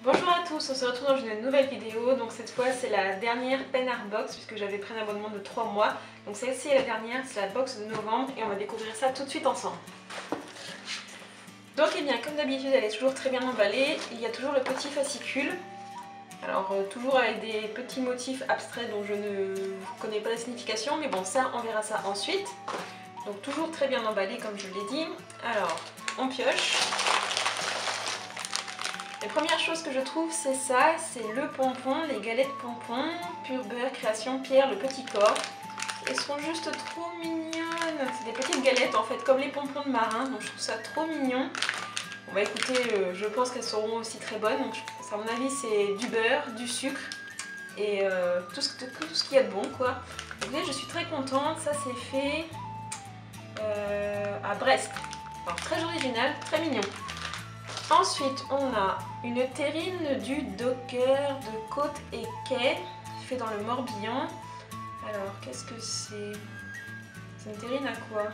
Bonjour à tous, on se retrouve dans une nouvelle vidéo. Donc cette fois c'est la dernière Penard Box puisque j'avais pris un abonnement de 3 mois. Donc celle-ci est la dernière, c'est la box de novembre et on va découvrir ça tout de suite ensemble. Donc bien comme d'habitude elle est toujours très bien emballée. Il y a toujours le petit fascicule. Alors toujours avec des petits motifs abstraits dont je ne connais pas la signification, mais bon ça on verra ça ensuite. Donc toujours très bien emballé comme je l'ai dit. Alors on pioche. La première chose que je trouve c'est ça, c'est le pompon, les galettes pompons, Pur Beurre, Création Pierre, le petit corps. Elles sont juste trop mignonnes, c'est des petites galettes en fait comme les pompons de marin, donc je trouve ça trop mignon. Bon bah écoutez, je pense qu'elles seront aussi très bonnes, donc à mon avis c'est du beurre, du sucre et tout ce qu'il y a de bon quoi. Donc là je suis très contente, ça c'est fait à Brest, alors très original, très mignon. Ensuite, on a une terrine du docker de Côte et Quai, fait dans le Morbihan. Alors, qu'est-ce que c'est? C'est une terrine à quoi?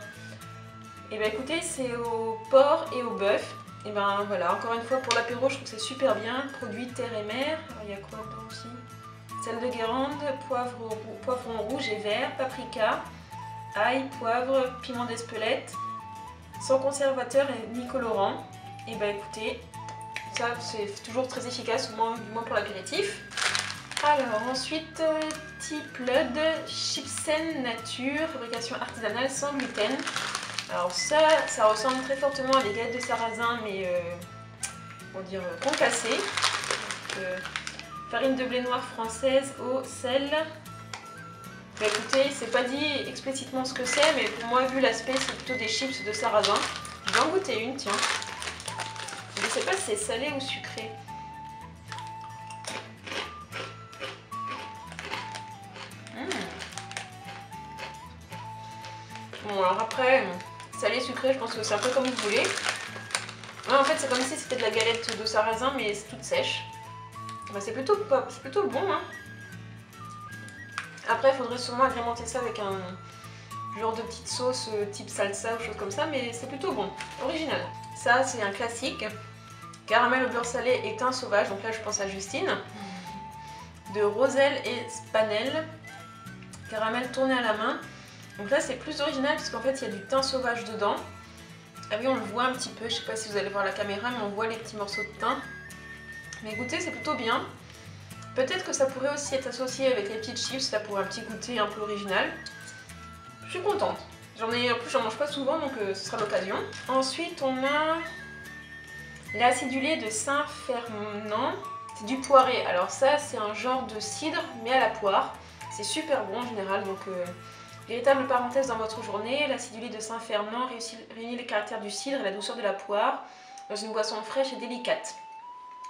Et bien écoutez, c'est au porc et au bœuf. Et ben voilà, encore une fois pour l'apéro, je trouve que c'est super bien. Produit terre et mer. Alors, il y a quoi dedans aussi? Sel de Guérande, poivron rouge et vert, paprika, ail, poivre, piment d'Espelette, sans conservateur et ni colorant. Et bah écoutez, ça c'est toujours très efficace, du moins pour l'apéritif. Alors ensuite, type Lud, Chipsen Nature, fabrication artisanale sans gluten. Alors ça ressemble très fortement à des galettes de sarrasin, mais on va dire concassées. Farine de blé noir française, eau, sel. Bah écoutez, c'est pas dit explicitement ce que c'est, mais pour moi, vu l'aspect, c'est plutôt des chips de sarrasin. Je vais en goûter une, tiens. Je sais pas si c'est salé ou sucré. Bon alors après, salé, sucré, je pense que c'est un peu comme vous voulez. Ouais, en fait c'est comme si c'était de la galette de sarrasin mais c'est toute sèche. Bah, c'est plutôt bon hein. Après il faudrait sûrement agrémenter ça avec un genre de petite sauce type salsa ou chose comme ça, mais c'est plutôt bon, original. Ça c'est un classique. Caramel au beurre salé et thym sauvage, donc là je pense à Justine. De Roselle et Spanel. Caramel tourné à la main. Donc là c'est plus original parce qu'en fait il y a du thym sauvage dedans. Ah oui on le voit un petit peu, je sais pas si vous allez voir la caméra, mais on voit les petits morceaux de thym. Mais écoutez c'est plutôt bien. Peut-être que ça pourrait aussi être associé avec les petites chips, là pour un petit goûter un peu original. Je suis contente. En plus j'en mange pas souvent donc ce sera l'occasion. Ensuite on a l'acidulé de Saint-Fernand, c'est du poiré. Alors ça c'est un genre de cidre mais à la poire. C'est super bon en général, donc véritable parenthèse dans votre journée. L'acidulé de Saint-Fernand réunit les caractères du cidre et la douceur de la poire dans une boisson fraîche et délicate.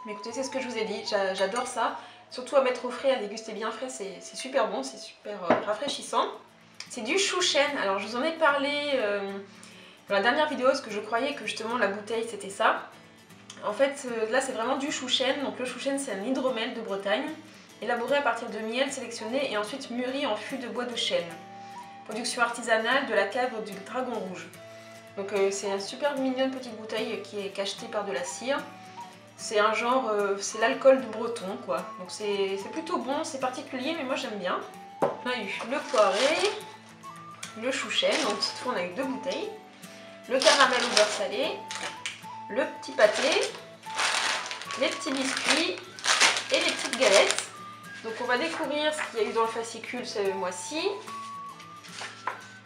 Mais écoutez, c'est ce que je vous ai dit, j'adore ça. Surtout à mettre au frais, à déguster bien frais, c'est super bon, c'est super rafraîchissant. C'est du chou chêne. Alors je vous en ai parlé dans la dernière vidéo parce que je croyais que justement la bouteille c'était ça. En fait, là c'est vraiment du chou chêne. Donc le chou chêne c'est un hydromel de Bretagne, élaboré à partir de miel sélectionné et ensuite mûri en fût de bois de chêne. Production artisanale de la cave du Dragon Rouge. Donc c'est une super mignonne petite bouteille qui est cachetée par de la cire. C'est un genre, c'est l'alcool de breton quoi. Donc c'est plutôt bon, c'est particulier mais moi j'aime bien. On a eu le poiré, le chou chêne, donc cette fois on a eu 2 bouteilles. Le caramel au beurre salé, le petit pâté, les petits biscuits et les petites galettes. Donc on va découvrir ce qu'il y a eu dans le fascicule ce mois-ci.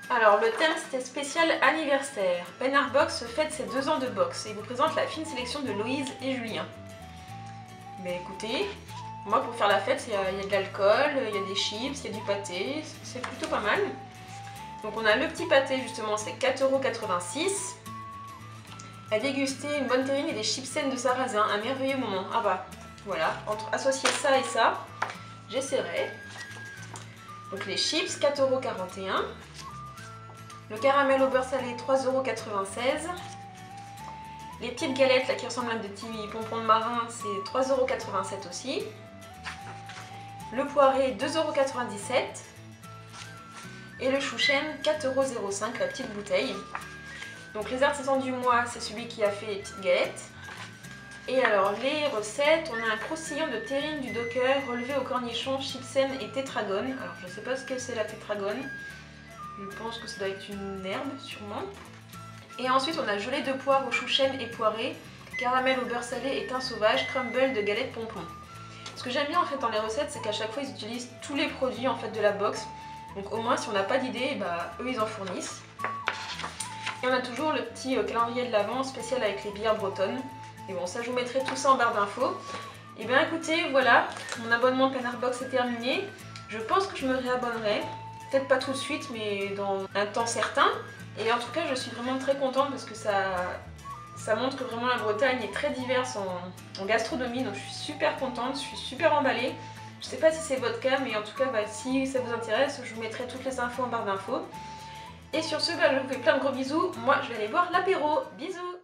Alors le thème c'était spécial anniversaire. Penard Box fête ses 2 ans de boxe et vous présente la fine sélection de Loïse et Julien. Mais écoutez, moi pour faire la fête il y a de l'alcool, il y a des chips, il y a du pâté, c'est plutôt pas mal. Donc on a le petit pâté justement, c'est 4,86 €. À déguster une bonne terrine et des chipsen de sarrasin, un merveilleux moment. Ah bah voilà, entre associer ça et ça, j'essaierai. Donc les chips 4,41 €. Le caramel au beurre salé 3,96 €. Les petites galettes là, qui ressemblent à des petits pompons de marin, c'est 3,87 € aussi. Le poiré 2,97 €. Et le chou chêne 4,05 € la petite bouteille. Donc les artisans du mois, c'est celui qui a fait les petites galettes. Et alors les recettes, on a un croustillant de terrine du docker relevé au cornichon, chipsen et tétragone. Alors je sais pas ce que c'est la tétragone, je pense que ça doit être une herbe sûrement. Et ensuite on a gelée de poire aux choux chêne et poirée, caramel au beurre salé et thym sauvage, crumble de galettes pompons. Ce que j'aime bien en fait dans les recettes, c'est qu'à chaque fois ils utilisent tous les produits en fait de la box. Donc au moins si on n'a pas d'idée, bah, eux ils en fournissent. Et on a toujours le petit calendrier de l'Avent spécial avec les bières bretonnes. Et bon, ça je vous mettrai tout ça en barre d'infos. Et bien écoutez, voilà, mon abonnement Canard Box est terminé. Je pense que je me réabonnerai. Peut-être pas tout de suite, mais dans un temps certain. Et en tout cas, je suis vraiment très contente parce que ça montre que vraiment la Bretagne est très diverse en gastronomie. Donc je suis super contente, je suis super emballée. Je sais pas si c'est votre cas, mais en tout cas, bah, si ça vous intéresse, je vous mettrai toutes les infos en barre d'infos. Et sur ce, bah, je vous fais plein de gros bisous. Moi, je vais aller boire l'apéro. Bisous!